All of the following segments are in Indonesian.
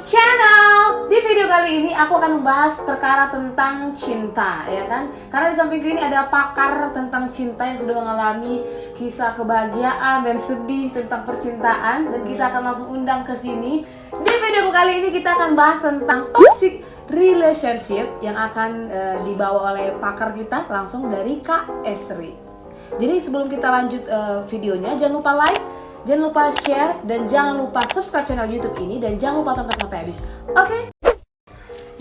channel. Di video kali ini aku akan membahas perkara tentang cinta, ya kan? Karena di sampingku ini ada pakar tentang cinta yang sudah mengalami kisah kebahagiaan dan sedih tentang percintaan, dan kita akan langsung undang ke sini. Di video kali ini kita akan bahas tentang toxic relationship yang akan dibawa oleh pakar kita langsung dari Kak Esri. Jadi sebelum kita lanjut videonya, jangan lupa like, jangan lupa share, dan jangan lupa subscribe channel YouTube ini, dan jangan lupa tonton sampai habis. Oke?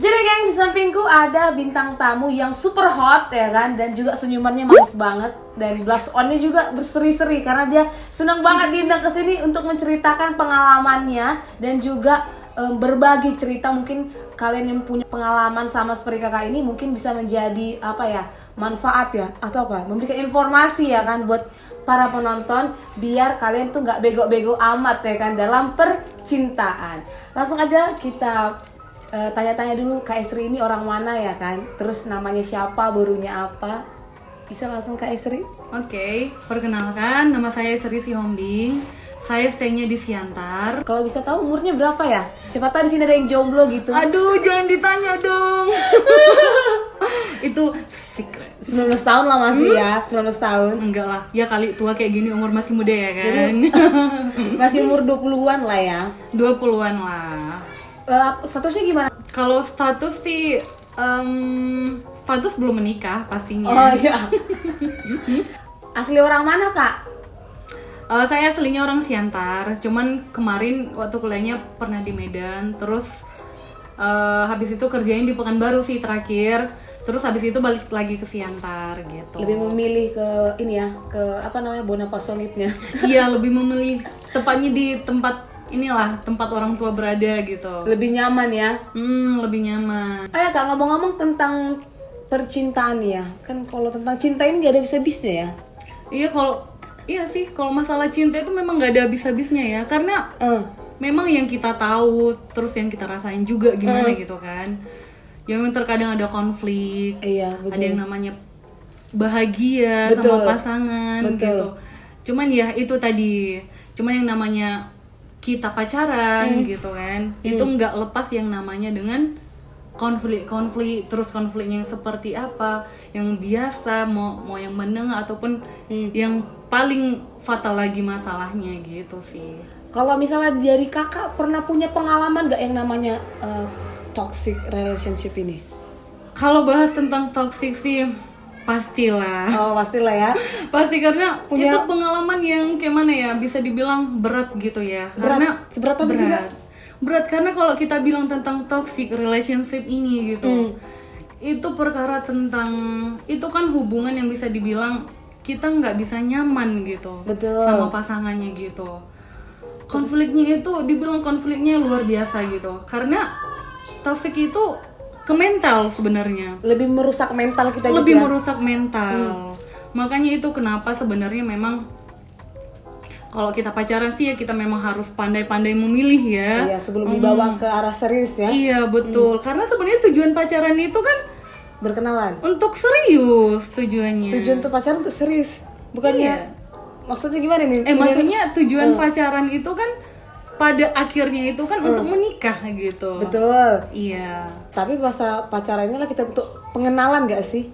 Jadi geng, di sampingku ada bintang tamu yang super hot, ya kan? Dan juga senyumannya manis banget, dan blush onnya juga berseri-seri karena dia senang banget diundang ke sini untuk menceritakan pengalamannya dan juga berbagi cerita. Mungkin kalian yang punya pengalaman sama seperti kakak ini mungkin bisa menjadi manfaat ya, atau memberikan informasi ya kan buat para penonton, biar kalian tuh nggak bego-bego amat ya kan dalam percintaan. Langsung aja kita tanya-tanya dulu, Kak Esri ini orang mana ya kan, terus namanya siapa, burunya apa, bisa langsung Kak Esri? Oke, perkenalkan, nama saya Sri Sihombing. Saya stay-nya di Siantar. Kalau bisa tahu umurnya berapa ya? Siapa tahu di sini ada yang jomblo gitu. Aduh, jangan ditanya dong. Itu secret. 19 tahun lah masih ya, 19 tahun. Enggak lah, ya kali tua kayak gini umur masih muda ya kan. Masih umur 20-an lah ya. 20-an lah. Statusnya gimana? Kalau status sih status belum menikah pastinya. Oh iya. Asli orang mana Kak? Saya aslinya orang Siantar, cuman kemarin waktu kuliahnya pernah di Medan, terus habis itu kerjain di Pekanbaru sih terakhir, terus habis itu balik lagi ke Siantar gitu. Lebih memilih ke ini ya, ke Bonapasonitnya. Iya, lebih memilih tepatnya di tempat inilah, tempat orang tua berada gitu. Lebih nyaman ya? Lebih nyaman. Oh ya Kak, ngomong-ngomong tentang percintaan ya, kan kalau tentang cinta ini gak ada habis-habisnya ya? Iya sih, kalau masalah cinta itu memang gak ada habis-habisnya ya, karena memang yang kita tahu, terus yang kita rasain juga gimana gitu kan. Ya memang terkadang ada konflik, iya, betul. Ada yang namanya bahagia, betul, sama pasangan, betul, gitu. Cuman ya itu tadi, cuman yang namanya kita pacaran gitu kan, itu nggak lepas yang namanya dengan konflik, terus konfliknya yang seperti apa, yang biasa, mau yang menengah ataupun yang paling fatal lagi masalahnya gitu sih. Kalau misalnya dari kakak pernah punya pengalaman gak yang namanya toxic relationship ini? Kalau bahas tentang toxic sih pastilah. Oh pastilah ya. Pasti, karena itu pengalaman yang kayak mana ya, bisa dibilang berat gitu ya. Karena seberat apa sih Kak? Berat karena kalau kita bilang tentang toxic relationship ini gitu, itu perkara tentang, itu kan hubungan yang bisa dibilang kita nggak bisa nyaman gitu. Betul. Sama pasangannya gitu. Konfliknya itu dibilang konfliknya luar biasa gitu, karena toxic itu ke mental sebenarnya. Lebih merusak mental kita. Lebih gitu ya? merusak mental. Makanya itu kenapa sebenarnya memang kalau kita pacaran sih ya kita memang harus pandai-pandai memilih ya. Iya, sebelum dibawa ke arah serius ya. Iya, betul. Karena sebenarnya tujuan pacaran itu kan berkenalan. untuk serius tujuannya. Tujuan tuh pacaran tuh serius. Bukannya maksudnya gimana nih? Maksudnya tujuan pacaran itu kan pada akhirnya itu kan untuk menikah gitu. Betul. Iya. Tapi masa pacarannya lah kita untuk pengenalan gak sih?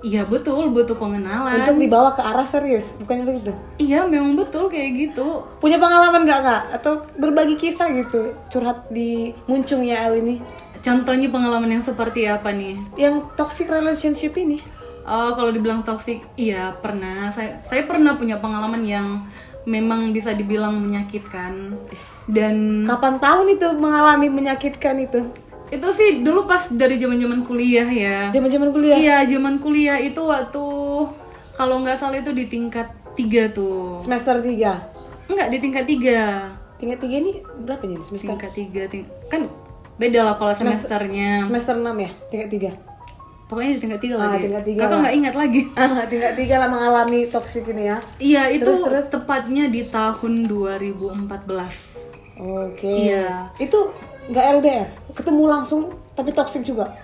Iya, betul, butuh pengenalan. Untuk dibawa ke arah serius, bukannya begitu? Iya, memang betul kayak gitu. Punya pengalaman gak Kak? Atau berbagi kisah gitu, curhat di Muncungnya El ini? Contohnya pengalaman yang seperti apa nih? Yang toxic relationship ini? Kalau dibilang toxic, iya pernah. Saya pernah punya pengalaman yang memang bisa dibilang menyakitkan. Dan kapan tahun itu mengalami menyakitkan itu? Itu sih dulu pas dari zaman-zaman kuliah ya. Zaman-zaman kuliah? Iya, zaman kuliah itu waktu, kalau nggak salah itu di tingkat 3 tuh. Semester 3? Enggak, di tingkat 3. Tingkat 3 ini berapa jadi semester? Tingkat 3, kan beda lah kalau semesternya. Semester 6 ya? Tingkat 3? Pokoknya di tingkat 3 lagi. Tingkat 3 Kakak nggak ingat lagi. Tingkat 3 lah mengalami toxic ini ya? Iya, itu terus? tepatnya di tahun 2014. Oke. Iya. Itu nggak LDR? Ketemu langsung tapi toxic juga?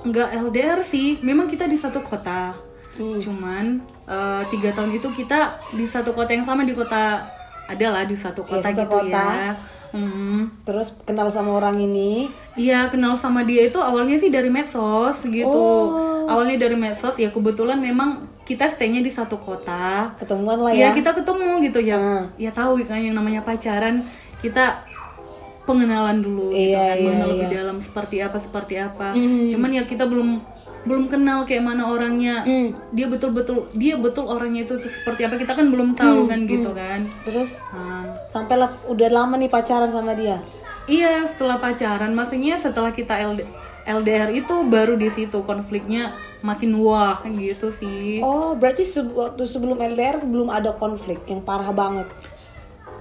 Nggak LDR sih, memang kita di satu kota. Cuman 3 tahun itu kita di satu kota yang sama, di kota adalah di satu kota gitu ya. Terus kenal sama orang ini. Iya, kenal sama dia itu awalnya sih dari medsos gitu. Awalnya dari medsos, ya kebetulan memang kita stay-nya di satu kota. Ketemuan lah ya. Ya kita ketemu gitu ya. Ya tahu kan yang namanya pacaran, kita pengenalan dulu gitu kan, mengenal lebih dalam seperti apa. Cuman ya kita belum kenal kayak mana orangnya. Dia betul orangnya itu seperti apa, kita kan belum tahu kan gitu kan. Terus sampai udah lama nih pacaran sama dia. Iya, setelah pacaran, maksudnya setelah kita LDR itu baru di situ konfliknya makin wah gitu sih. Oh, berarti waktu sebelum LDR belum ada konflik yang parah banget.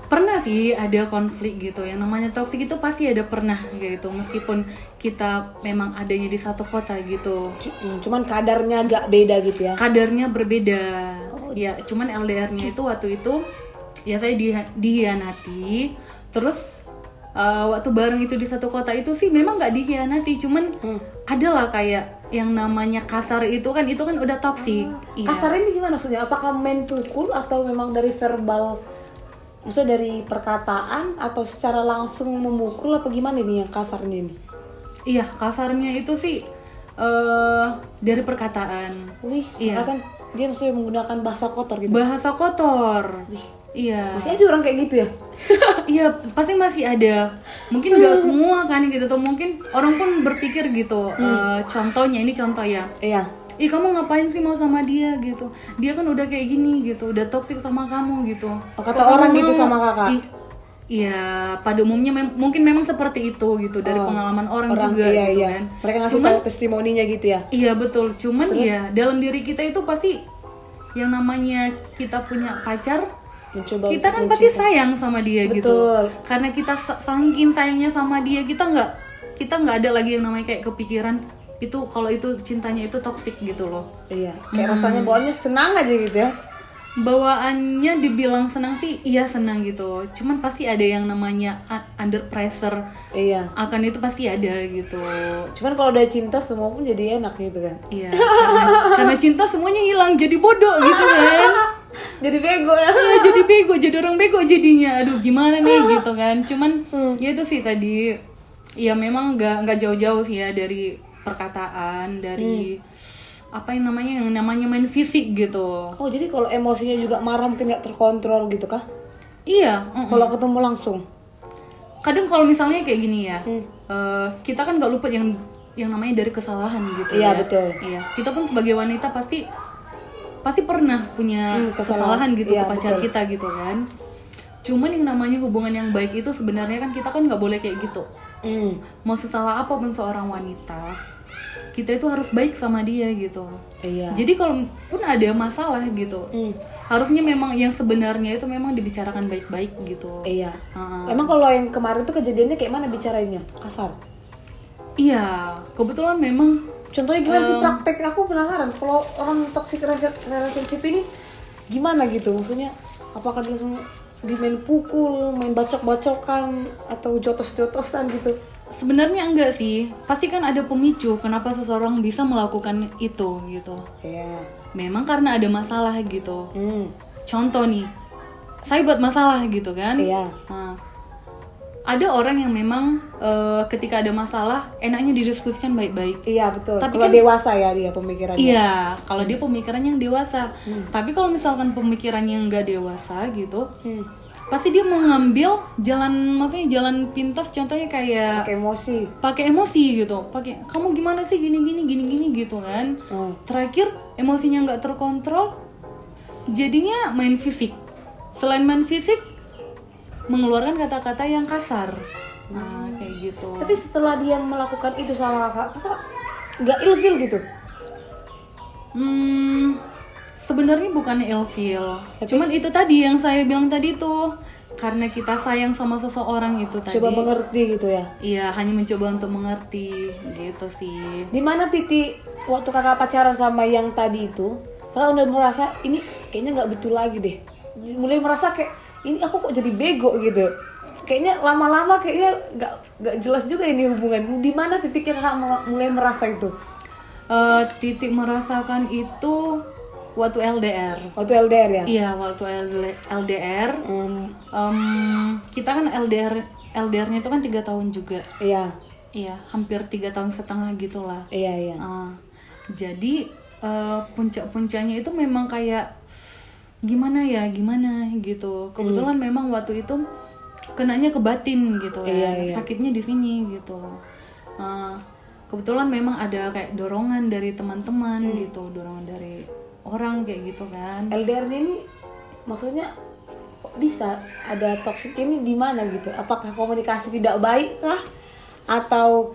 Pernah sih ada konflik gitu, yang namanya toksik itu pasti ada pernah gitu, meskipun kita memang adanya di satu kota gitu. Cuman kadarnya agak beda gitu ya. Kadarnya berbeda. Ya, cuman LDR-nya itu waktu itu ya saya dihianati. Terus waktu bareng itu di satu kota itu sih memang nggak dihianati, cuman adalah kayak yang namanya kasar itu kan udah toksik. Iya. Kasar ini gimana maksudnya? Apakah main pukul atau memang dari verbal? Maksudnya dari perkataan atau secara langsung memukul apa gimana nih yang kasarnya ini? Iya, kasarnya itu sih dari perkataan. Wih, iya. Perkataan dia maksudnya menggunakan bahasa kotor gitu. Bahasa kotor. Wih. Iya. Masih ada orang kayak gitu ya? Iya, pasti masih ada. Mungkin nggak semua kan gitu, atau mungkin orang pun berpikir gitu. Contohnya, ini contoh ya. Iya. Ih, kamu ngapain sih mau sama dia gitu? Dia kan udah kayak gini gitu, udah toksik sama kamu gitu. Oh, kata orang gitu sama kakak? Iya, pada umumnya mungkin memang seperti itu gitu, dari pengalaman orang juga gitu kan. Mereka ngasih tahu testimoninya gitu ya? Iya betul, cuman ya dalam diri kita itu pasti yang namanya kita punya pacar, kita kan pasti sayang sama dia gitu. Karena kita saking sayangnya sama dia, kita nggak ada lagi yang namanya kayak kepikiran itu kalau itu cintanya itu toksik gitu loh. Iya, kayak rasanya bawaannya senang aja gitu ya. Bawaannya dibilang senang sih, iya senang gitu. Cuman pasti ada yang namanya under pressure. Iya. Akan itu pasti ada gitu. Cuman kalau udah cinta semua pun jadi enak gitu kan. Iya, karena cinta semuanya hilang, jadi bodoh gitu kan. Jadi bego ya. Iya, jadi bego, jadi orang bego jadinya. Aduh, gimana nih gitu kan. Cuman ya itu sih tadi. Ya memang nggak jauh-jauh sih ya dari perkataan, dari apa yang namanya main fisik gitu. Oh, jadi kalau emosinya juga marah mungkin nggak terkontrol gitu kah? Iya. Kalau ketemu langsung. Kadang kalau misalnya kayak gini ya, kita kan nggak luput yang namanya dari kesalahan gitu. Iya, ya. betul. Iya. Kita pun sebagai wanita pasti pernah punya kesalahan gitu ke pacar kita gitu kan. Cuman yang namanya hubungan yang baik itu sebenarnya kan kita kan nggak boleh kayak gitu. Mau sesalah apapun seorang wanita, kita itu harus baik sama dia gitu. Iya. Jadi kalau pun ada masalah gitu, harusnya memang yang sebenarnya itu memang dibicarakan baik-baik gitu. Iya. Emang kalau yang kemarin tuh kejadiannya kayak mana bicarainnya? Kasar? Iya, kebetulan memang. Contohnya gimana sih praktek? Aku penasaran. Kalau orang toxic relationship ini gimana gitu? Maksudnya apakah dia langsung dimain pukul, main bacok-bacokan, atau jotos-jotosan gitu? Sebenarnya enggak sih, pasti kan ada pemicu kenapa seseorang bisa melakukan itu gitu. Iya. Memang karena ada masalah gitu. Contoh nih, saya buat masalah gitu kan. Iya. Nah, ada orang yang memang ketika ada masalah enaknya didiskusikan baik-baik. Iya betul. Tapi kalau kan, dewasa ya dia pemikirannya. Iya, kalau dia pemikirannya yang dewasa. Tapi kalau misalkan pemikirannya yang nggak dewasa gitu, pasti dia mau ngambil maksudnya jalan pintas. Contohnya kayak pakai emosi gitu. Pakai kamu gimana sih gini gitu kan. Terakhir emosinya nggak terkontrol, jadinya main fisik. Selain main fisik, mengeluarkan kata-kata yang kasar. Nah, kayak gitu. Tapi setelah dia melakukan itu sama kakak nggak ilfeel gitu? Sebenarnya bukan ilfeel. Cuman itu tadi yang saya bilang tadi tuh, karena kita sayang sama seseorang itu tadi. Coba mengerti gitu ya? Iya, hanya mencoba untuk mengerti gitu sih. Di mana titik waktu kakak pacaran sama yang tadi itu, kakak udah merasa ini kayaknya nggak betul lagi deh. Mulai merasa kayak ini aku kok jadi bego gitu. Kayaknya lama-lama kayaknya nggak jelas juga ini hubungan. Di mana titiknya kakak mulai merasa itu? Titik merasakan itu waktu LDR. Waktu LDR ya? Iya, waktu LDR. Kita kan LDR-nya itu kan 3 tahun juga. Iya. Iya, hampir 3 tahun setengah gitulah. Iya. Jadi puncak-puncaknya itu memang kayak gimana gitu. Kebetulan memang waktu itu kenanya ke batin gitu kan. Iya. Sakitnya di sini gitu. Kebetulan memang ada kayak dorongan dari teman-teman gitu, dorongan dari orang kayak gitu kan. LDR-nya ini maksudnya kok bisa ada toxic ini di mana gitu? Apakah komunikasi tidak baik kah? Atau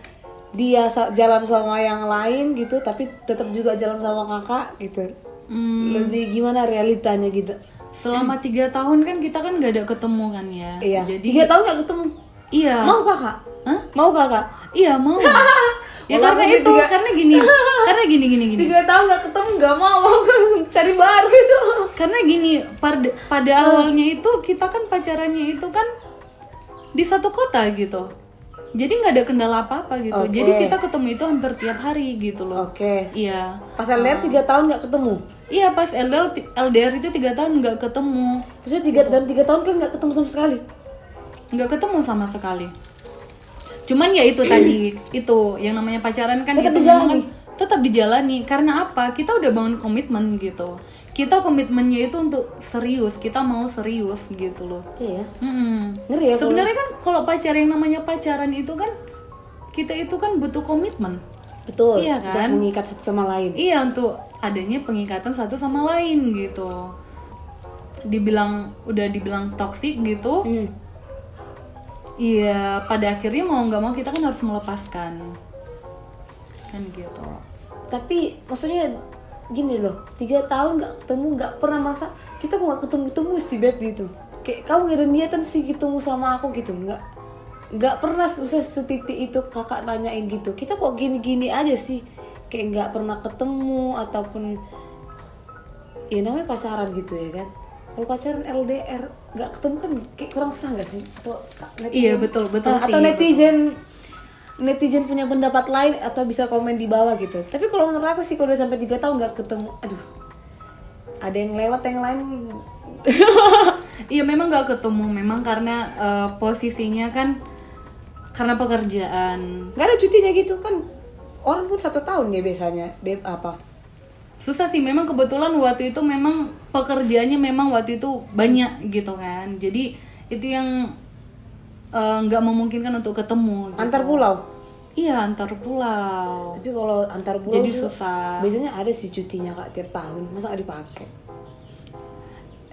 dia jalan sama yang lain gitu tapi tetap juga jalan sama kakak gitu? Lebih gimana realitanya gitu? Selama 3 tahun kan kita kan gak ada ketemu kan ya. Iya. Jadi 3 tahun gak ketemu? iya. Mau kakak? Hah? Mau kakak? Iya mau. Ya Walaupun karena dia itu, karena gini. 3 tahun gak ketemu gak mau cari baru itu. Karena gini, pada awalnya itu kita kan pacarannya itu kan di satu kota gitu. Jadi nggak ada kendala apa-apa gitu. Oke. Jadi kita ketemu itu hampir tiap hari gitu loh. Oke. Iya. Pas LDR 3 tahun gak ketemu? Iya pas LDR itu 3 tahun nggak ketemu. Maksudnya dalam 3 tahun kan gak ketemu sama sekali? Nggak ketemu sama sekali. Cuman ya itu tadi, itu yang namanya pacaran kan Tetap itu dijalani? memang tetap dijalani. Karena apa? Kita udah bangun komitmen gitu. Kita komitmennya itu untuk serius, kita mau serius gitu loh. Iya. Ngeri ya. Sebenarnya kan kalau yang namanya pacaran itu kan kita itu kan butuh komitmen. Betul. Iya kan? Untuk mengikat satu sama lain. Iya, untuk adanya pengikatan satu sama lain gitu. Udah dibilang toksik gitu. Iya, pada akhirnya mau nggak mau kita kan harus melepaskan. Kan gitu. Tapi maksudnya gini loh, 3 tahun gak ketemu, gak pernah merasa kita kok gak ketemu sih beb gitu. Kayak kamu gak ada niatan sih ketemu sama aku gitu, nggak pernah usah setitik itu kakak nanyain gitu. Kita kok gini-gini aja sih, kayak nggak pernah ketemu ataupun ya namanya pacaran gitu ya kan. Kalau pacaran LDR nggak ketemu kan kayak kurang sah nggak sih? Atau Iya betul sih. Atau netizen punya pendapat lain atau bisa komen di bawah gitu. Tapi kalau menurut aku sih kalau udah sampai 3 tahun nggak ketemu, aduh, ada yang lewat yang lain. Iya memang nggak ketemu, memang karena posisinya kan karena pekerjaan. Nggak ada cutinya gitu kan? Orang pun 1 tahun ya biasanya, beb apa? Susah sih, memang kebetulan waktu itu memang pekerjaannya memang waktu itu banyak gitu kan. Jadi itu yang nggak memungkinkan untuk ketemu gitu. Antar pulau? Iya antar pulau. Tapi kalau antar pulau Jadi juga susah. biasanya ada sih cutinya kak tiap tahun, masa nggak dipakai?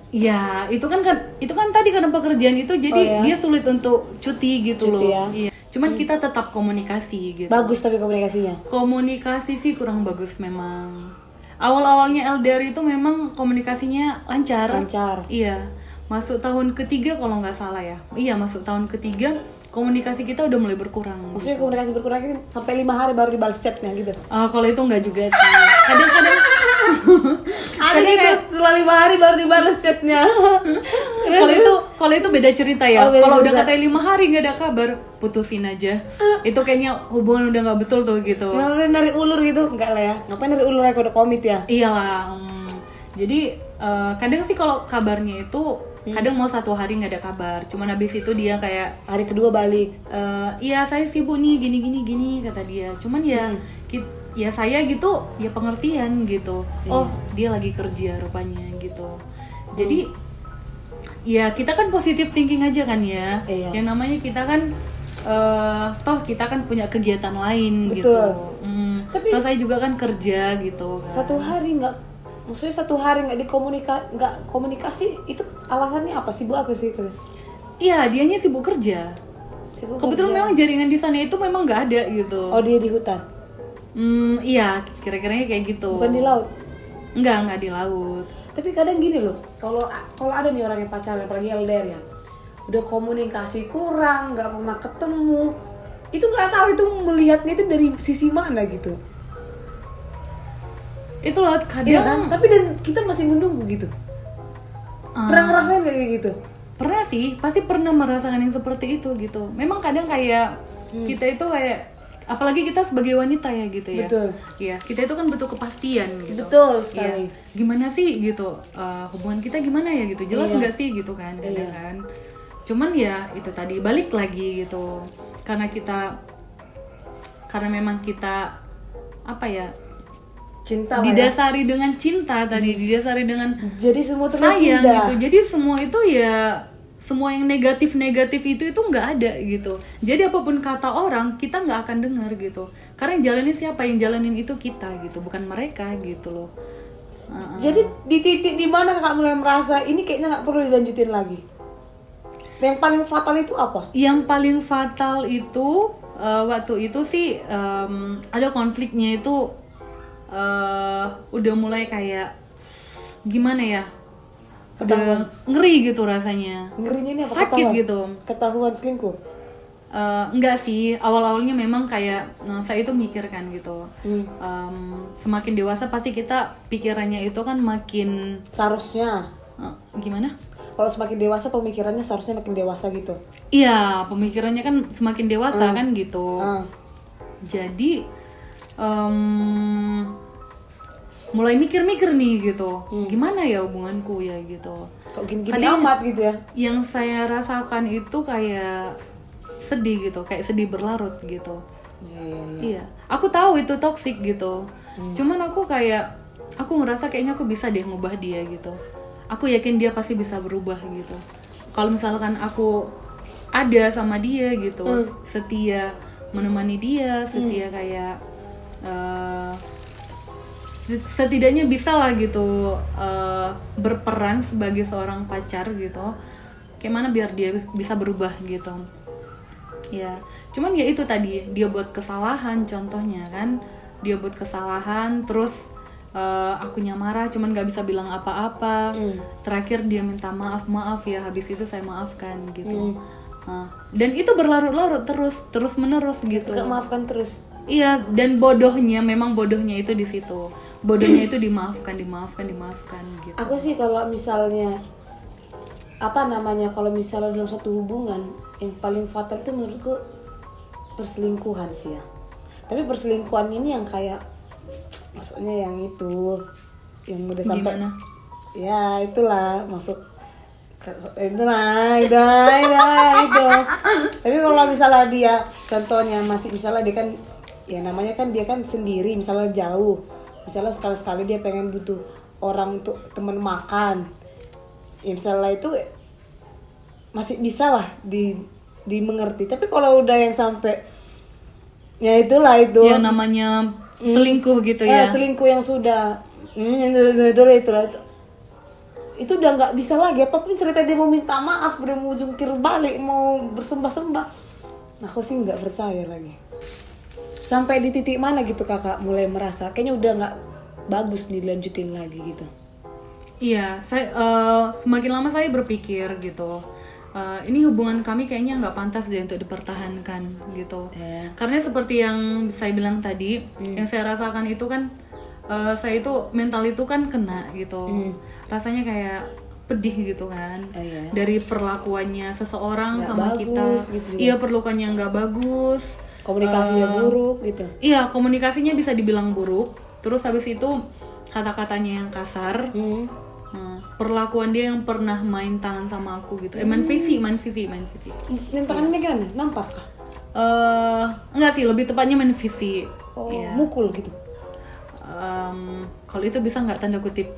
Ya itu kan tadi karena pekerjaan itu jadi dia sulit untuk cuti gitu loh. Ya? Iya. Cuman kita tetap komunikasi gitu. Bagus tapi komunikasinya? Komunikasi sih kurang bagus memang. Awal-awalnya LDR itu memang komunikasinya lancar. Iya. Masuk tahun ketiga kalau nggak salah ya. Iya masuk tahun ketiga komunikasi kita udah mulai berkurang. Maksudnya gitu. Komunikasi berkurang ini sampai 5 hari baru dibalas chatnya gitu? Kalau itu nggak juga sih. Kadang-kadang ada gitu setelah 5 hari baru dibalas chatnya. Kalau itu beda cerita ya. Beda Kalau udah cerita. katanya 5 hari nggak ada kabar, putusin aja. Itu kayaknya hubungan udah nggak betul tuh gitu. Nari ulur gitu? Enggak lah ya. Ngapain nari ulur aku udah komit ya? Iyalah. Jadi kadang sih kalau kabarnya itu kadang mau 1 hari nggak ada kabar. Cuman habis itu dia kayak hari kedua balik. Iya saya sibuk nih gini kata dia. Cuman ya ya saya gitu ya pengertian gitu. Oh dia lagi kerja rupanya gitu. Jadi ya kita kan positive thinking aja kan ya. Yang namanya kita kan toh kita kan punya kegiatan lain. Betul. Gitu. Tapi toh saya juga kan kerja gitu kan. 1 hari nggak, maksudnya 1 hari nggak komunikasi itu alasannya apa? Sibuk apa sih? Iya dianya sibuk kerja. Kebetulan memang jaringan di sana itu memang nggak ada gitu. Oh dia di hutan? Iya kira-kiranya kayak gitu. Bukan di laut? Nggak di laut. Tapi kadang gini loh, kalau ada nih orang yang pacaran, apalagi LDR ya, udah komunikasi kurang, nggak pernah ketemu, itu nggak tahu itu melihatnya itu dari sisi mana gitu. Itu loh kadang. Iya kan? Tapi dan kita masih menunggu gitu. Pernah ngerasain kayak gitu? Pernah sih, pasti pernah merasakan yang seperti itu gitu. Memang kadang kayak kita itu kayak, apalagi kita sebagai wanita ya gitu ya. Betul. Iya, kita itu kan butuh kepastian gitu. Betul sekali. Iya. Gimana sih gitu, hubungan kita gimana ya gitu, jelas nggak sih gitu kan, kadang kan. Cuman ya itu tadi balik lagi gitu, karena memang kita apa ya, Cinta lah ya. didasari dengan cinta tadi, didasari dengan Jadi semua terlihat sayang indah. gitu. Jadi semua itu ya, semua yang negatif itu nggak ada gitu. Jadi apapun kata orang kita nggak akan dengar gitu. Karena yang jalanin siapa? Yang jalanin itu kita gitu, bukan mereka gitu loh. Jadi di titik di mana kakak mulai merasa ini kayaknya nggak perlu dilanjutin lagi? Yang paling fatal itu apa? Yang paling fatal itu waktu itu sih ada konfliknya itu udah mulai kayak gimana ya? Udah ngeri gitu rasanya. Ngerinya ini apa? Sakit Ketahuan? gitu. Ketahuan selingkuh? Enggak sih, awal-awalnya memang kayak saya itu mikirkan gitu. Semakin dewasa pasti kita pikirannya itu kan makin Seharusnya. gimana? Kalau semakin dewasa pemikirannya seharusnya makin dewasa gitu. Iya, pemikirannya kan semakin dewasa kan gitu. Jadi mulai mikir-mikir nih gitu, gimana ya hubunganku ya gitu. Kok gini-gini amat gitu ya? Yang saya rasakan itu kayak sedih gitu, kayak sedih berlarut gitu. Iya, aku tahu itu toksik gitu. Cuman aku ngerasa kayaknya aku bisa deh ngubah dia gitu. Aku yakin dia pasti bisa berubah gitu. Kalau misalkan aku ada sama dia gitu, setia menemani dia, setia kayak setidaknya bisa lah gitu berperan sebagai seorang pacar gitu. Kayak mana biar dia bisa berubah gitu. Ya, cuman ya itu tadi, dia buat kesalahan contohnya kan. Dia buat kesalahan terus akunya marah cuman gak bisa bilang apa-apa. Terakhir dia minta maaf ya, habis itu saya maafkan gitu. Dan itu berlarut-larut terus menerus gitu. Gak maafkan terus. Iya, dan memang bodohnya itu di situ. Bodohnya itu dimaafkan gitu. Aku sih kalau misalnya kalau misalnya dalam satu hubungan yang paling fatal itu menurutku perselingkuhan sih ya. Tapi perselingkuhan ini yang kayak maksudnya yang itu yang udah sampai gimana? Ya itulah masuk itu. Tapi kalau misalnya dia contohnya masih misalnya dia kan ya namanya kan dia kan sendiri misalnya jauh, misalnya sekali-sekali dia pengen butuh orang untuk temen makan ya misalnya itu masih bisa lah dimengerti. Tapi kalau udah yang sampai ya itulah itu yang namanya selingkuh gitu ya. Selingkuh yang sudah itu udah nggak bisa lagi. Apapun cerita dia mau minta maaf, dia mau jungkir balik, mau bersembah-sembah, aku sih nggak percaya lagi. Sampai di titik mana gitu kakak mulai merasa kayaknya udah nggak bagus dilanjutin lagi gitu? Iya, saya semakin lama saya berpikir gitu, ini hubungan kami kayaknya nggak pantas deh untuk dipertahankan gitu. Karena seperti yang saya bilang tadi, yang saya rasakan itu kan saya itu mental itu kan kena gitu, rasanya kayak pedih gitu kan, dari perlakuannya seseorang gak sama kita. Gitu iya, perlakuannya nggak bagus, komunikasinya buruk gitu. Iya, komunikasinya bisa dibilang buruk. Terus habis itu kata-katanya yang kasar. Perlakuan dia yang pernah main tangan sama aku gitu. Main visi. Main tangannya gimana? Nampar kah? Enggak sih, lebih tepatnya main visi. Mukul gitu. Kalau itu bisa nggak tanda kutip?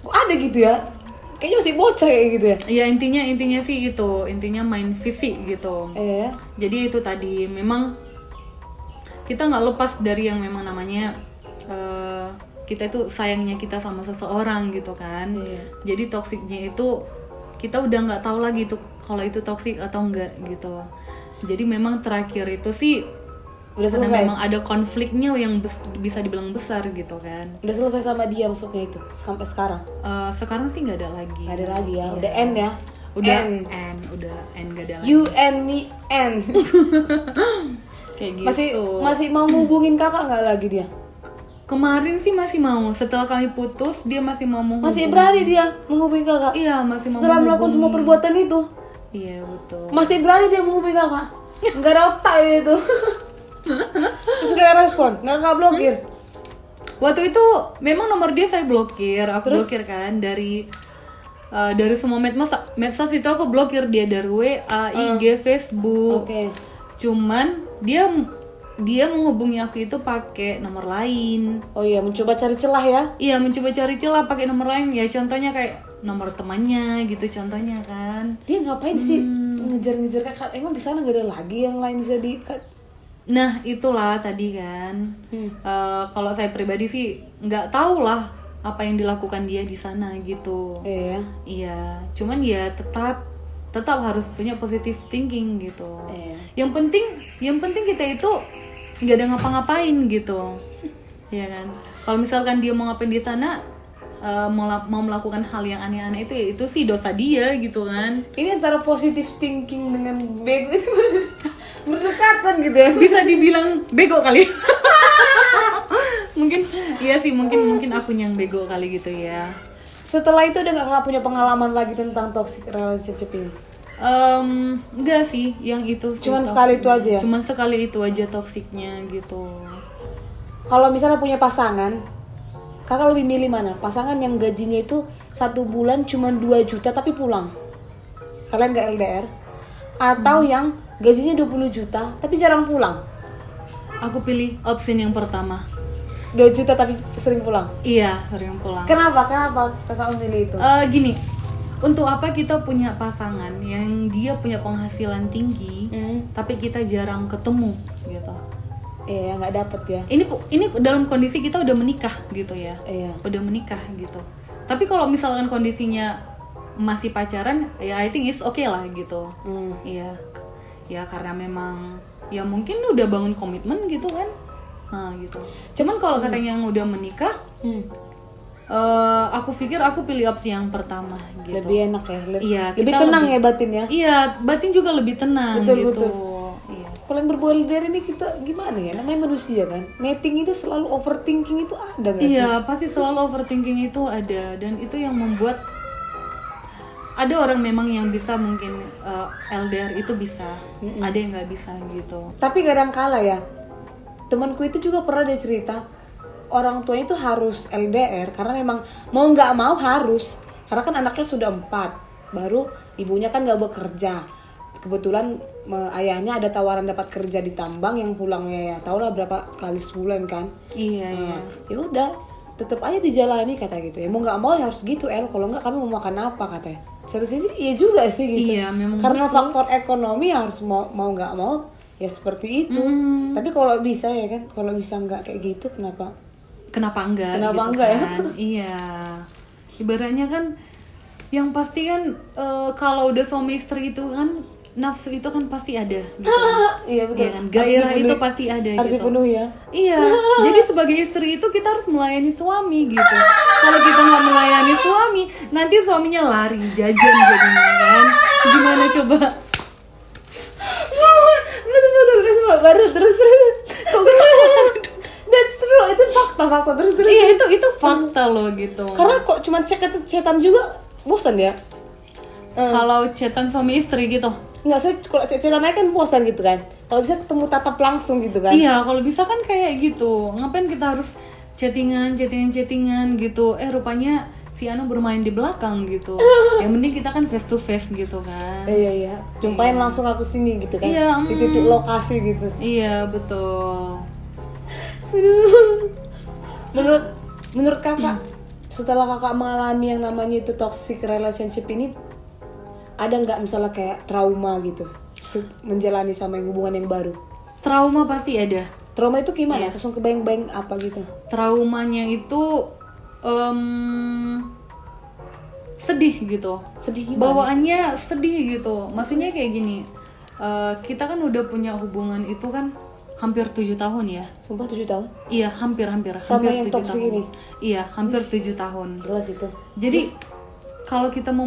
Ada gitu ya? Kayaknya masih bocah kayak gitu ya? Iya, intinya sih itu, intinya main visi gitu. Jadi itu tadi, memang kita nggak lepas dari yang memang namanya kita itu sayangnya kita sama seseorang gitu kan. Jadi toksiknya itu kita udah nggak tahu lagi tuh kalau itu toksik atau enggak gitu. Jadi memang terakhir itu sih udah selesai. Memang ada konfliknya yang bisa dibilang besar gitu kan. Udah selesai sama dia maksudnya itu sampai sekarang? Sekarang sih nggak ada lagi. Nggak ada lagi ya, udah end ya. Udah end nggak ada lagi. You and me end. Kayak gitu. Masih mau hubungin kakak nggak lagi dia? Kemarin sih masih mau. Setelah kami putus dia masih mau menghubungi. Masih berani dia menghubungi kakak? Iya, masih mau. Setelah melakukan semua perbuatan itu? Iya, betul. Masih berani dia menghubungi kakak? Nggak ada otak itu. Terus gak respon? Nggak blokir? Waktu itu memang nomor dia saya blokir. Aku blokir kan dari dari semua medsos itu aku blokir dia dari WA, IG, Facebook. Oke. Cuman dia menghubungi aku itu pakai nomor lain. Oh iya, mencoba cari celah ya. Iya, mencoba cari celah pakai nomor lain ya. Contohnya kayak nomor temannya gitu contohnya kan. Dia ngapain sih ngejar-ngejar kakak? Emang di sana gak ada lagi yang lain bisa di? Nah, itulah tadi kan. Kalau saya pribadi sih nggak tahu lah apa yang dilakukan dia di sana gitu. Iya. Iya, cuman ya tetap harus punya positive thinking gitu. Iya. Yang penting kita itu nggak ada ngapa-ngapain gitu. Iya kan. Kalau misalkan dia mau ngapain di sana, mau melakukan hal yang aneh-aneh itu sih dosa dia gitu kan. Ini antara positive thinking dengan bego itu berdekatan gitu ya. Bisa dibilang bego kali. Mungkin iya sih, mungkin aku yang bego kali gitu ya. Setelah itu udah nggak punya pengalaman lagi tentang toxic relationship ini? Enggak sih, yang itu sih Cuman toxic. sekali itu aja ya? Cuman sekali itu aja toksiknya gitu. Kalau misalnya punya pasangan, kakak lebih milih mana? Pasangan yang gajinya itu 1 bulan cuma 2 juta tapi pulang, kalian gak LDR? Atau yang gajinya 20 juta tapi jarang pulang? Aku pilih opsi yang pertama. 2 juta tapi sering pulang? Iya, sering pulang. Kenapa kakak memilih itu? Gini, untuk apa kita punya pasangan yang dia punya penghasilan tinggi, tapi kita jarang ketemu gitu. Iya, nggak dapet ya. Ini dalam kondisi kita udah menikah gitu ya. Iya. Udah menikah gitu. Tapi kalau misalkan kondisinya masih pacaran, ya I think it's okay lah gitu. Iya. Ya karena memang ya mungkin udah bangun komitmen gitu kan. Nah, gitu. Cuman kalau katanya yang udah menikah, aku pikir aku pilih opsi yang pertama gitu. Lebih enak ya. Iya, lebih kita tenang ya batin ya. Iya, batin juga lebih tenang Betul, gitu. betul. Iya. Kalau yang berbau LDR ini kita gimana ya? Namanya manusia kan. Netting itu selalu overthinking itu ada nggak sih? Iya, pasti selalu overthinking itu ada, dan itu yang membuat ada orang memang yang bisa mungkin LDR itu bisa, ada yang nggak bisa gitu. Tapi kadang-kala ya, temanku itu juga pernah dia cerita orang tuanya itu harus LDR karena memang mau nggak mau harus, karena kan anaknya sudah 4, baru ibunya kan nggak bekerja. Kebetulan ayahnya ada tawaran dapat kerja di tambang yang pulangnya ya tau lah berapa kali sebulan kan. Iya. Ya udah, tetap aja dijalani kata gitu ya. Mau nggak mau ya harus gitu kalau nggak kamu mau makan apa katanya. Satu sisi iya juga sih gitu. Iya, memang karena faktor ekonomi harus mau nggak mau ya seperti itu. Tapi kalau bisa ya kan, kalau bisa nggak kayak gitu kenapa enggak Kenapa gitu enggak ya? kan? Iya. Ibaratnya kan yang pasti kan kalau udah suami istri itu kan nafsu itu kan pasti ada gitu. Iya betul. Iya kan? Gairah itu pasti ada harus gitu. dipenuhi ya. Iya. Jadi sebagai istri itu kita harus melayani suami gitu. Kalau kita nggak melayani suami, nanti suaminya lari jajan jadinya kan. Gimana coba? Betul baru terus. Kok that's true, itu fakta terus. Iya, itu fakta loh gitu. Karena kok cuma chatan juga bosan ya. Kalau chatan suami istri gitu. Nggak sih, kalau chatan aja kan bosan gitu kan. Kalau bisa ketemu tatap langsung gitu kan. Iya, kalau bisa kan kayak gitu. Ngapain kita harus chattingan gitu. Rupanya si Anu bermain di belakang gitu. Yang penting kita kan face to face gitu kan. Iya. Jumpain langsung aku sini gitu kan. Iya, di titik lokasi gitu. Iya, betul. Menurut kakak, setelah kakak mengalami yang namanya itu toxic relationship ini, ada nggak misalnya kayak trauma gitu menjalani sama yang hubungan yang baru? Trauma pasti ada. Trauma itu gimana? Langsung kebayang-bayang apa gitu? Traumanya itu sedih gitu. Sedih gimana? Bawaannya sedih gitu. Maksudnya kayak gini. Kita kan udah punya hubungan itu kan hampir 7 tahun ya. Sumpah 7 tahun? Iya, hampir Sama hampir yang 7 toxic tahun. ini? Iya, hampir 7 tahun. Jelas itu. Jadi kalau kita mau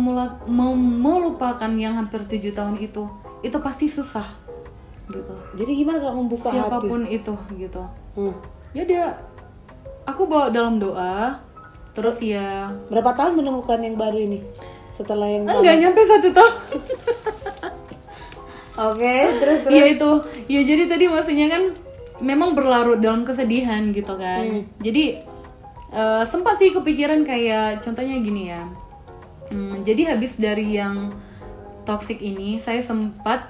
melupakan yang hampir 7 tahun itu pasti susah gitu. Jadi gimana kak membuka Siapapun hati? itu gitu. Ya dia aku bawa dalam doa, terus ya berapa tahun menemukan yang baru ini? Setelah yang nggak nyampe 1 tahun. Oke, terus. Iya itu, ya jadi tadi maksudnya kan memang berlarut dalam kesedihan gitu kan. Jadi sempat sih kepikiran kayak contohnya gini ya. Jadi habis dari yang toxic ini, saya sempat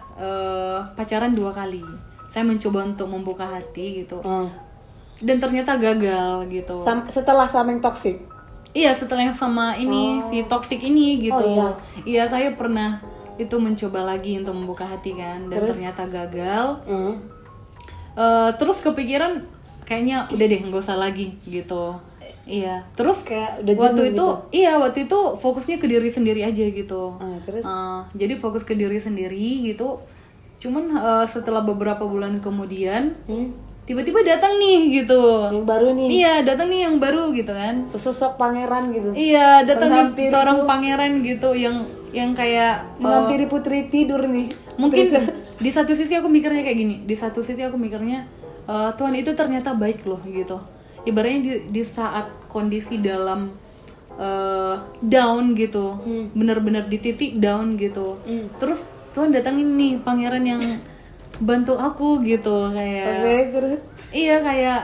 pacaran 2 kali. Saya mencoba untuk membuka hati gitu, dan ternyata gagal gitu. Setelah sama yang toxic? Iya, setelah yang sama ini si toxic ini gitu. Iya, saya pernah itu mencoba lagi untuk membuka hati kan, dan ternyata gagal. Terus kepikiran kayaknya udah deh nggak usah lagi gitu. Iya, terus kayak udah waktu itu gitu. waktu itu fokusnya ke diri sendiri aja gitu. Terus Jadi fokus ke diri sendiri gitu. Cuman setelah beberapa bulan kemudian tiba-tiba datang nih gitu. Yang baru nih. Iya, datang nih yang baru gitu kan. Sesosok pangeran gitu. Iya, datang nih seorang pangeran gitu yang kayak menghampiri putri tidur nih. Mungkin di satu sisi aku mikirnya kayak gini. Di satu sisi aku mikirnya Tuhan itu ternyata baik loh gitu. Ibaratnya di saat kondisi dalam down gitu, benar-benar di titik down gitu. Terus Tuhan datangin nih pangeran yang bantu aku gitu, kayak terus? Iya, kayak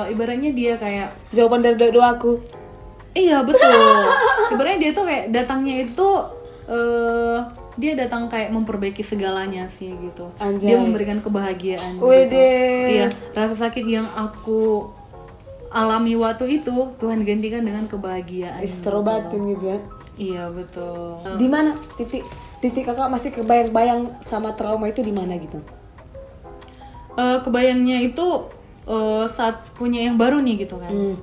ibaratnya dia kayak jawaban dari doaku. Iya, betul. Ibaratnya dia tuh kayak datangnya itu dia datang kayak memperbaiki segalanya sih gitu. Anjay. Dia memberikan kebahagiaan gitu. Iya, rasa sakit yang aku alami waktu itu Tuhan gantikan dengan kebahagiaan. Terobatin gitu ya. Iya, betul. Di mana titik kakak masih kebayang-bayang sama trauma itu di mana gitu? Kebayangnya itu saat punya yang baru nih gitu kan.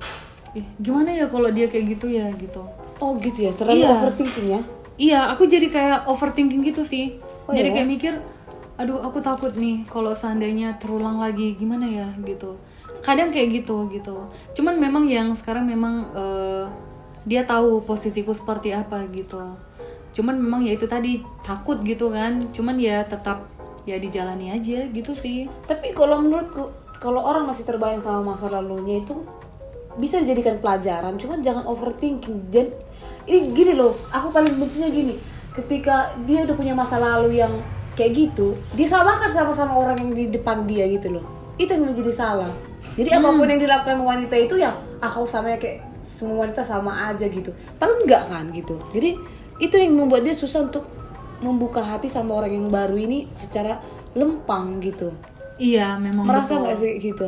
Gimana ya kalau dia kayak gitu ya gitu. Oh gitu ya, terlalu overthinking ya? Iya, aku jadi kayak overthinking gitu sih. Jadi kayak mikir, aduh aku takut nih kalau seandainya terulang lagi, gimana ya gitu. Kadang kayak gitu. Cuman memang yang sekarang memang dia tahu posisiku seperti apa gitu. Cuman memang ya itu tadi takut gitu kan. Cuman ya tetap ya dijalani aja gitu sih. Tapi kalau menurutku, kalau orang masih terbayang sama masa lalunya itu bisa dijadikan pelajaran, cuman jangan overthinking. Dan ini gini loh, aku paling bencinya gini, ketika dia udah punya masa lalu yang kayak gitu, dia samakan sama orang yang di depan dia gitu loh. Itu yang menjadi salah. Jadi apapun yang dilakukan wanita itu ya aku sama kayak semua wanita sama aja gitu. Padahal enggak kan gitu. Jadi itu yang membuat dia susah untuk membuka hati sama orang yang baru ini secara lempang gitu. Iya, memang Merasa betul. nggak sih gitu?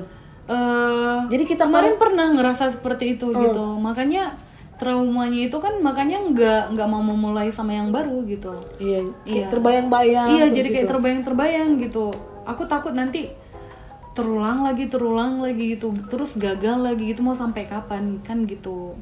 Jadi kita kemarin pernah ngerasa seperti itu gitu. Makanya traumanya itu kan makanya nggak mau memulai sama yang baru gitu. Iya. Terbayang-bayang. Iya, jadi kayak terbayang-terbayang gitu. Aku takut nanti terulang lagi gitu, terus gagal lagi gitu, mau sampai kapan kan gitu.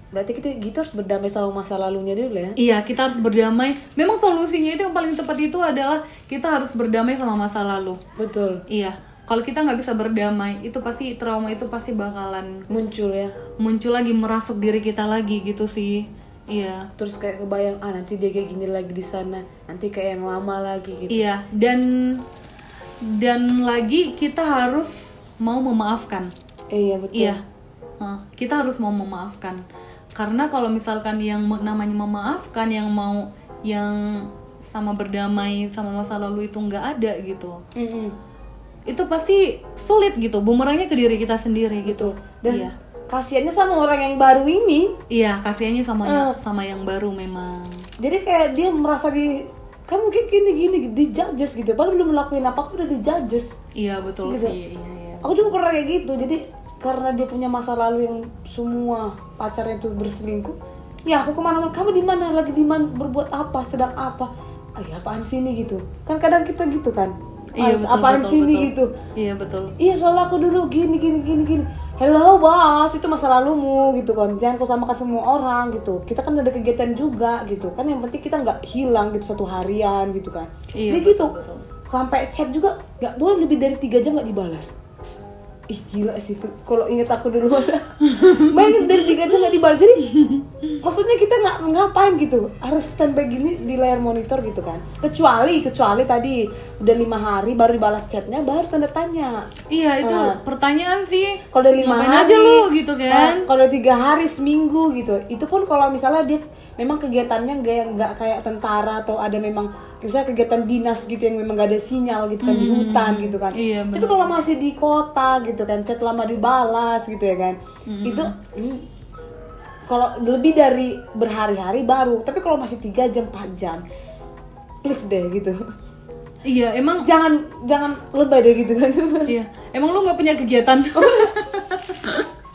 Berarti kita gitu harus berdamai sama masa lalunya dulu ya? Iya, kita harus berdamai. Memang solusinya itu yang paling tepat itu adalah kita harus berdamai sama masa lalu. Betul. Iya, kalau kita nggak bisa berdamai, itu pasti trauma itu pasti bakalan muncul ya. Muncul lagi, merasuk diri kita lagi gitu sih. Iya. Terus kayak kebayang, nanti dia kayak gini lagi di sana, nanti kayak yang lama lagi gitu. Iya, dan lagi kita harus mau memaafkan. Iya, betul. Iya. Kita harus mau memaafkan. Karena kalau misalkan yang namanya memaafkan, yang sama berdamai sama masa lalu itu nggak ada gitu, itu pasti sulit gitu, bumerangnya ke diri kita sendiri gitu. Dan kasiannya sama orang yang baru ini. Iya, kasiannya sama yang baru memang. Jadi kayak dia merasa kamu mungkin gini dijudges gitu, padahal belum melakukan apa-apa udah dijudges. Iya, betul gitu. sih. Iya. Aku juga pernah kayak gitu. Jadi karena dia punya masa lalu yang semua pacarnya itu berselingkuh, ya aku kemana-mana, kamu di mana, lagi di mana, berbuat apa, sedang apa, apaan sini gitu kan, kadang kita gitu kan. Iya, betul, apaan betul, sini betul. gitu. Iya, betul. Iya, soalnya aku dulu gini. Hello bos, itu masa lalumu gitu kan, jangan kau samakan semua orang gitu. Kita kan ada kegiatan juga gitu kan, yang penting kita nggak hilang gitu 1 harian gitu kan. Iya, jadi betul, gitu betul. Sampai chat juga nggak boleh lebih dari 3 jam nggak dibalas. Ih gila sih kalau inget aku dulu masa bayangin dari 3 jam nggak dibalas. Jadi maksudnya kita nggak ngapain gitu, harus standby gini di layar monitor gitu kan. Kecuali tadi udah 5 hari baru dibalas chatnya, baru tanda tanya. Iya, itu pertanyaan sih. Kalau udah 5 ngapain hari aja lu gitu kan. Kalau 3 hari seminggu gitu, itu pun kalau misalnya dia memang kegiatannya nggak kayak tentara atau ada memang misalnya kegiatan dinas gitu yang memang gak ada sinyal gitu kan, di hutan gitu kan. Iya, tapi kalau masih di kota gitu kan, chat lama dibalas gitu ya kan, itu kalau lebih dari berhari-hari baru, tapi kalau masih 3 jam 4 jam please deh gitu. Iya, emang Jangan lebay deh gitu kan. iya, emang lu nggak punya kegiatan?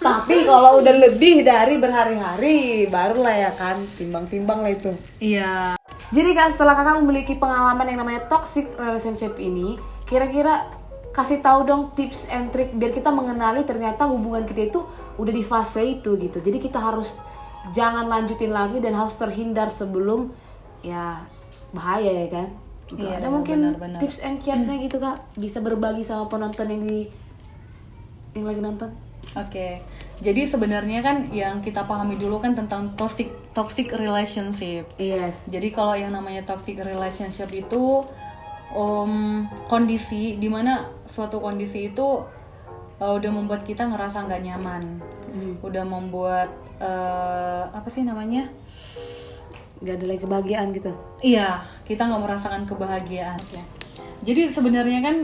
Tapi kalau udah lebih dari berhari-hari barulah ya kan, timbang-timbang lah itu. Iya. Jadi Kak, setelah Kakak memiliki pengalaman yang namanya toxic relationship ini, kira-kira kasih tahu dong tips and trick biar kita mengenali ternyata hubungan kita itu udah di fase itu gitu. Jadi kita harus jangan lanjutin lagi dan harus terhindar sebelum ya bahaya ya kan. Gitu. Iya, Ada mungkin benar. tips and kiatnya gitu Kak, bisa berbagi sama penonton yang lagi nonton. Oke, jadi sebenarnya kan yang kita pahami dulu kan tentang toxic relationship. Yes. Jadi kalau yang namanya toxic relationship itu kondisi dimana suatu kondisi itu udah membuat kita ngerasa nggak nyaman, udah membuat apa sih namanya? Gak ada lagi kebahagiaan gitu. Iya, kita nggak merasakan kebahagiaan. Jadi sebenarnya kan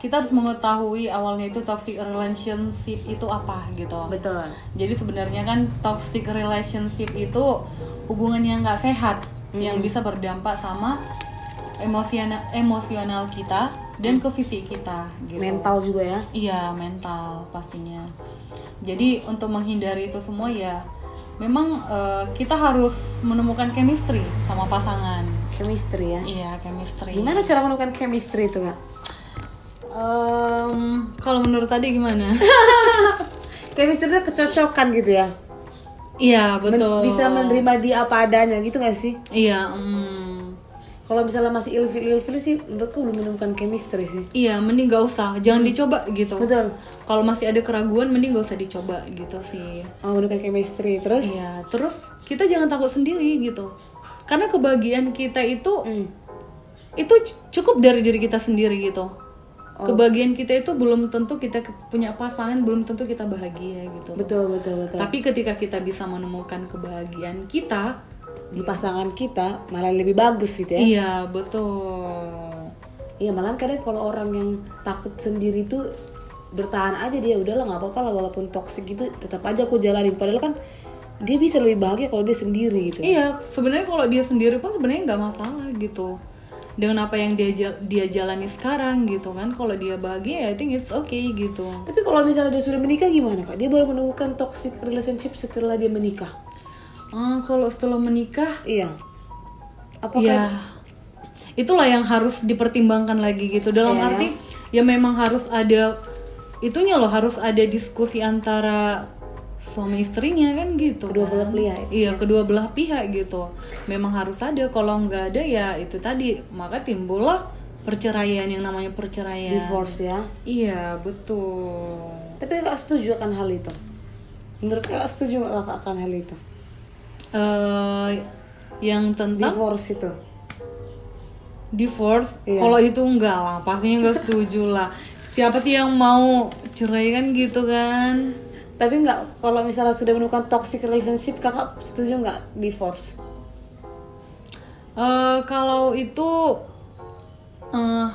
kita harus mengetahui awalnya itu toxic relationship itu apa gitu. Betul. Jadi sebenarnya kan toxic relationship itu hubungan yang nggak sehat, yang bisa berdampak sama emosional kita dan ke fisik kita. Gitu. Mental juga ya. Iya, mental pastinya. Jadi untuk menghindari itu semua ya, memang kita harus menemukan chemistry sama pasangan. Chemistry ya. Iya, chemistry. Gimana cara menemukan chemistry itu Kak? Kalau menurut tadi gimana? Chemistry itu kecocokan gitu ya. Iya, betul. Bisa menerima dia apa adanya gitu gak sih? Iya, Kalau misalnya masih ilfil sih menurutku belum menemukan chemistry sih. iya, mending gak usah, jangan dicoba gitu. Betul. Kalau masih ada keraguan, mending gak usah dicoba gitu sih. Oh, menemukan chemistry terus? Iya, terus kita jangan takut sendiri gitu. Karena kebahagiaan kita itu cukup dari diri kita sendiri gitu. Kebahagiaan kita itu belum tentu kita punya pasangan, belum tentu kita bahagia gitu. Betul. Tapi ketika kita bisa menemukan kebahagiaan kita Di pasangan kita malah lebih bagus gitu ya. iya, betul. Iya, malah kadang kalau orang yang takut sendiri tuh bertahan aja dia, udahlah nggak apa-apa lah walaupun toksik gitu tetap aja aku jalanin, padahal kan dia bisa lebih bahagia kalau dia sendiri gitu. Iya, sebenarnya kalau dia sendiri pun sebenarnya nggak masalah gitu. Dengan apa yang dia jalani sekarang gitu kan. Kalau dia bahagia, I think it's okay gitu. Tapi kalau misalnya dia sudah menikah gimana Kak? Dia baru menemukan toxic relationship setelah dia menikah. Kalau setelah menikah, Iya. Apakah ya itulah yang harus dipertimbangkan lagi gitu. Dalam Iya. arti ya memang harus ada itunya loh, harus ada diskusi antara suami istrinya kan gitu. Kedua belah kan. pihak. Iya, kedua belah pihak gitu. Memang harus ada. Kalau nggak ada ya itu tadi, maka timbullah perceraian, yang namanya perceraian. divorce ya? Iya, betul. Tapi Kak setuju akan hal itu? Menurut Kak setuju nggak Kak akan hal itu? Yang tentang Divorce itu? divorce, Iya. kalau itu enggak lah, pastinya enggak setuju lah. Siapa sih yang mau cerai kan gitu kan? Tapi nggak, kalau misalnya sudah menemukan toxic relationship Kakak setuju nggak divorce? Kalau itu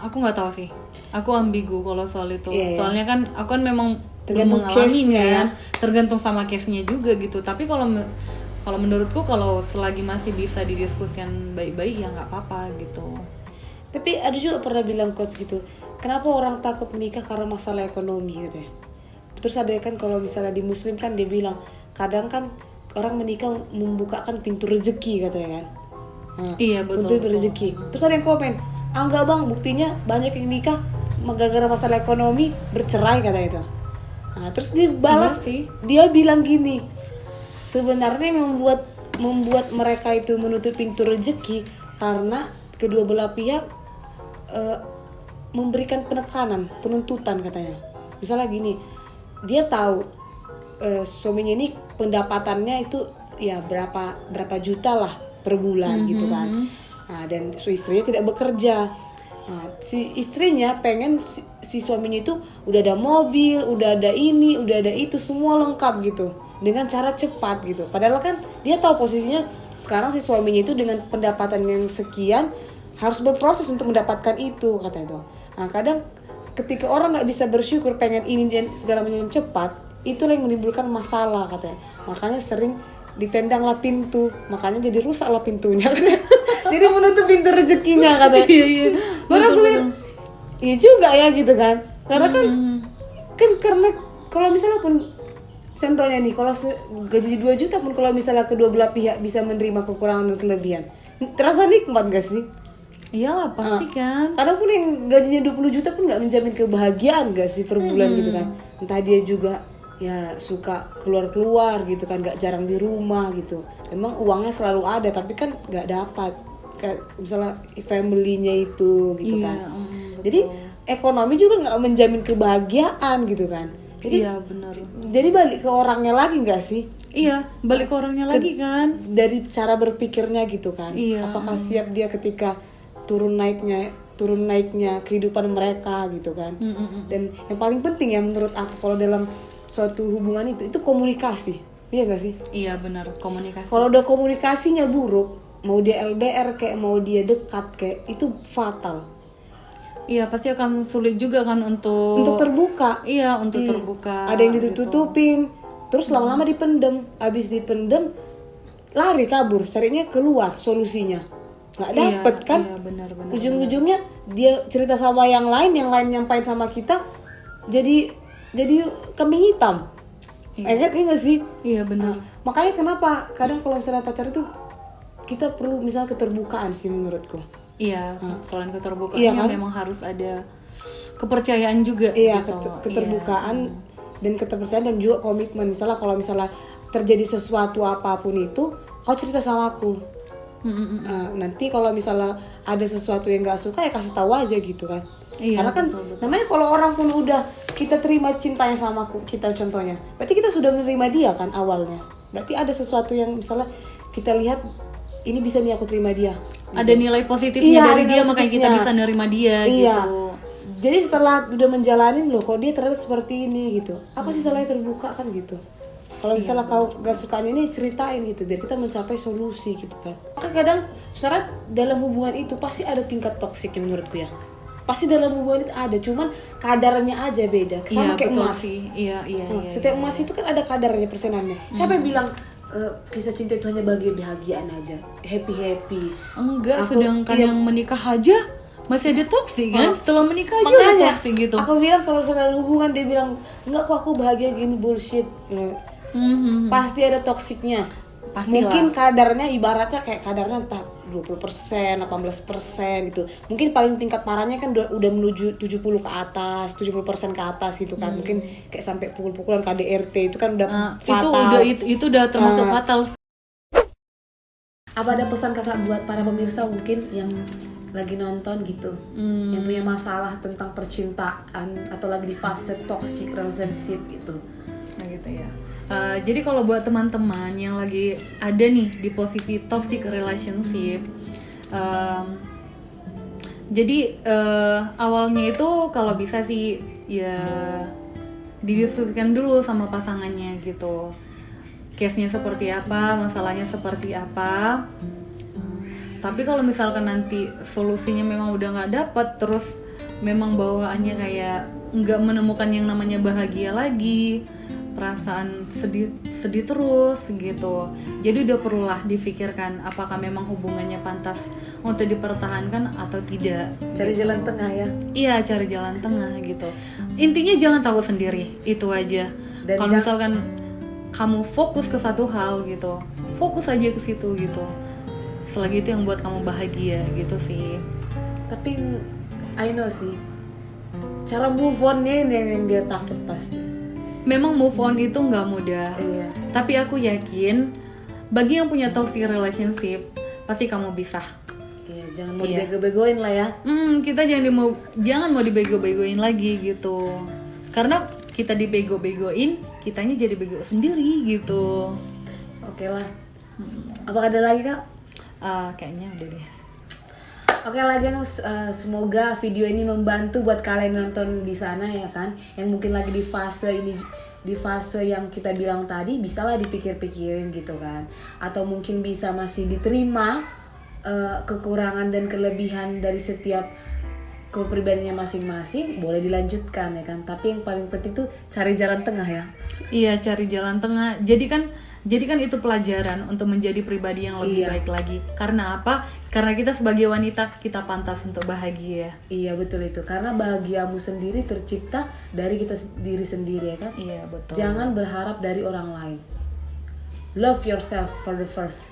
aku nggak tahu sih. Aku ambigu kalau soal itu. Iya, iya. Soalnya kan aku kan memang Tergantung belum mengalaminya case-nya ya. Tergantung sama case-nya juga gitu. Tapi kalau menurutku kalau selagi masih bisa didiskusikan baik-baik ya nggak apa-apa gitu. Tapi ada juga pernah bilang coach gitu, kenapa orang takut menikah karena masalah ekonomi gitu ya. Terus ada kan kalau misalnya di muslim kan dia bilang, kadang kan orang menikah membukakan pintu rezeki katanya kan. Nah, Iya, betul, pintu rezeki. Terus ada yang komen, enggak bang, buktinya banyak yang nikah gara-gara masalah ekonomi bercerai kata itu. Nah, terus dia balas Iya sih. dia bilang gini, sebenarnya yang membuat mereka itu menutup pintu rezeki karena kedua belah pihak memberikan penekanan, penuntutan katanya. Misalnya gini, dia tahu suaminya ini pendapatannya itu ya berapa juta lah per bulan gitu kan. Nah, dan istrinya tidak bekerja. Nah, si istrinya pengen si suaminya itu udah ada mobil, udah ada ini, udah ada itu, semua lengkap gitu dengan cara cepat gitu. Padahal kan dia tahu posisinya sekarang si suaminya itu dengan pendapatan yang sekian harus berproses untuk mendapatkan itu kata itu. Nah, kadang ketika orang nggak bisa bersyukur pengen ini dan segala macam cepat, itulah yang menimbulkan masalah katanya. Makanya sering ditendanglah pintu, makanya jadi rusaklah pintunya katanya. Jadi menutup pintu rezekinya katanya. Iya. Baru aku lihat, iya juga ya gitu kan. Karena kan karena kalau misalnya pun contohnya nih, kalau gaji 2 juta pun kalau misalnya kedua belah pihak bisa menerima kekurangan dan kelebihan, terasa nikmat gak sih? Iyalah pasti kan. Kadang pun yang gajinya 20 juta pun gak menjamin kebahagiaan gak sih per bulan gitu kan. Entah dia juga ya suka keluar-keluar gitu kan, gak jarang di rumah gitu. Memang uangnya selalu ada tapi kan gak dapat misalnya family-nya itu gitu kan. Jadi ekonomi juga gak menjamin kebahagiaan gitu kan. Jadi, iya benar. Jadi balik ke orangnya lagi gak sih? Iya, balik ke orangnya lagi kan. Dari cara berpikirnya gitu kan. Iya. Apakah siap dia ketika turun naiknya kehidupan mereka gitu kan. Dan yang paling penting ya menurut aku kalau dalam suatu hubungan itu komunikasi. Iya gak sih? Iya benar, komunikasi. Kalau udah komunikasinya buruk, mau dia LDR kayak mau dia dekat kayak, itu fatal. Iya, pasti akan sulit juga kan untuk terbuka. Iya, untuk terbuka. Ada yang ditutup-tutupin, terus lama-lama dipendem. Abis dipendem, lari kabur, carinya keluar solusinya. Nggak dapet kan? Iya, benar. Ujung-ujungnya dia cerita sama yang lain nyampain sama kita, jadi kambing hitam. Iya nggak sih? Iya benar. Makanya kenapa kadang kalau misalnya pacar itu kita perlu misalnya keterbukaan sih menurutku. Iya, selain keterbukaan Iya kan? memang harus ada kepercayaan juga. Iya, gitu. keterbukaan dan keterpercayaan dan juga komitmen. Misalnya kalau misalnya terjadi sesuatu apapun itu, kau cerita sama aku. Nanti kalau misalnya ada sesuatu yang nggak suka ya kasih tahu aja gitu kan. Iya, Karena kan betul. namanya kalau orang pun udah kita terima cintanya sama kita contohnya, berarti kita sudah menerima dia kan awalnya. Berarti ada sesuatu yang misalnya kita lihat ini bisa nih aku terima dia. Ada nilai positifnya dari dia, makanya kita bisa nerima dia gitu. Jadi setelah udah menjalanin loh, kok dia ternyata seperti ini gitu. Apa sih salahnya terbuka kan gitu. Kalau misalnya kau gak sukanya ini ceritain gitu, biar kita mencapai solusi gitu kan. Kadang secara dalam hubungan itu pasti ada tingkat toksiknya menurutku ya. Pasti dalam hubungan itu ada, cuman kadarnya aja beda. Sama kayak betul emas. sih. Iya. Setiap emas itu kan ada kadarnya, persenannya. Siapa yang bilang kisah cinta itu hanya bahagiaan aja, happy? Enggak, sedangkan yang menikah aja masih ada toksik kan? Setelah menikah aja Makanya udah toksik gitu. Aku bilang kalau misalnya hubungan dia bilang enggak kok aku bahagia gini, bullshit. Pasti ada toksiknya. Pastilah. Mungkin kadarnya ibaratnya kayak kadarnya entah 20%, 18% gitu. Mungkin paling tingkat parahnya kan udah menuju 70 ke atas, 70% ke atas gitu kan. Mungkin kayak sampai pukul-pukulan KDRT itu kan udah fatal. Itu udah termasuk fatal. Apa ada pesan kakak buat para pemirsa mungkin yang lagi nonton gitu, yang punya masalah tentang percintaan atau lagi di fase toxic relationship gitu? Nah gitu ya. Jadi kalau buat teman-teman yang lagi ada nih di posisi toxic relationship, jadi awalnya itu kalau bisa sih ya didiskusikan dulu sama pasangannya gitu. Case-nya seperti apa, masalahnya seperti apa. Tapi kalau misalkan nanti solusinya memang udah nggak dapet, terus memang bawaannya kayak nggak menemukan yang namanya bahagia lagi, perasaan sedih terus gitu. Jadi udah perlulah difikirkan apakah memang hubungannya pantas untuk dipertahankan atau tidak. Cari jalan tengah ya. Iya, cari jalan tengah gitu. Intinya jangan takut sendiri, itu aja. Dan kalau misalkan kamu fokus ke satu hal gitu, fokus aja ke situ gitu. Selagi itu yang buat kamu bahagia gitu sih. Tapi I know sih, cara move on-nya ini yang dia takut pasti. Memang move on itu nggak mudah. Iya. Tapi aku yakin bagi yang punya toxic relationship pasti kamu bisa. Iya, jangan mau dibego-begoin lah ya. Kita jangan mau dibego-begoin lagi gitu. Karena kita dibego-begoin, kitanya jadi bego sendiri gitu. Oke lah. Apakah ada lagi kak? Kayaknya udah deh. Oke lah yang semoga video ini membantu buat kalian nonton di sana ya kan, yang mungkin lagi di fase ini, di fase yang kita bilang tadi, bisalah dipikir-pikirin gitu kan, atau mungkin bisa masih diterima kekurangan dan kelebihan dari setiap kepribadiannya masing-masing boleh dilanjutkan ya kan. Tapi yang paling penting tuh cari jalan tengah ya. Iya, cari jalan tengah. Jadi kan itu pelajaran untuk menjadi pribadi yang lebih baik lagi. Karena apa? Karena kita sebagai wanita, kita pantas untuk bahagia. Iya betul itu. Karena bahagiamu sendiri tercipta dari kita diri sendiri ya kan. Iya, betul. Jangan berharap dari orang lain. Love yourself for the first.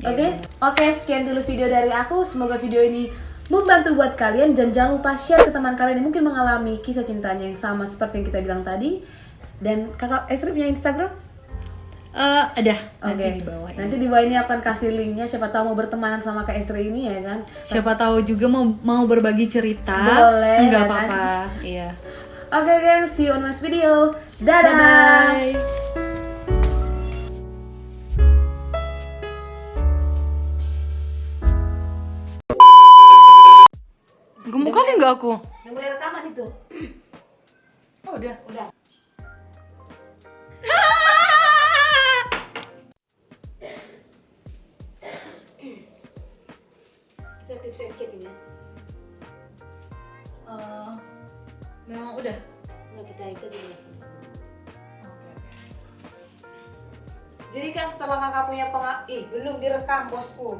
Oke, sekian dulu video dari aku. Semoga video ini membantu buat kalian, dan jangan lupa share ke teman kalian yang mungkin mengalami kisah cintanya yang sama seperti yang kita bilang tadi. Dan kakak Esri punya Instagram? Ada. Oke. Nanti di bawah ini akan kasih linknya. Siapa tahu mau bertemanan sama Kak Esri ini ya kan. Siapa tahu juga mau berbagi cerita. Boleh. Enggak ya apa-apa. kan? Iya. Oke guys, see you on next video. Dadah. Bye. Gemuk kali nggak aku? Udah mulai rekaman itu. Oh, udah. Kita tips and trick ini. Memang udah. Nggak, kita itu dulu langsung. Jadi kak, setelah kakak punya belum direkam bosku.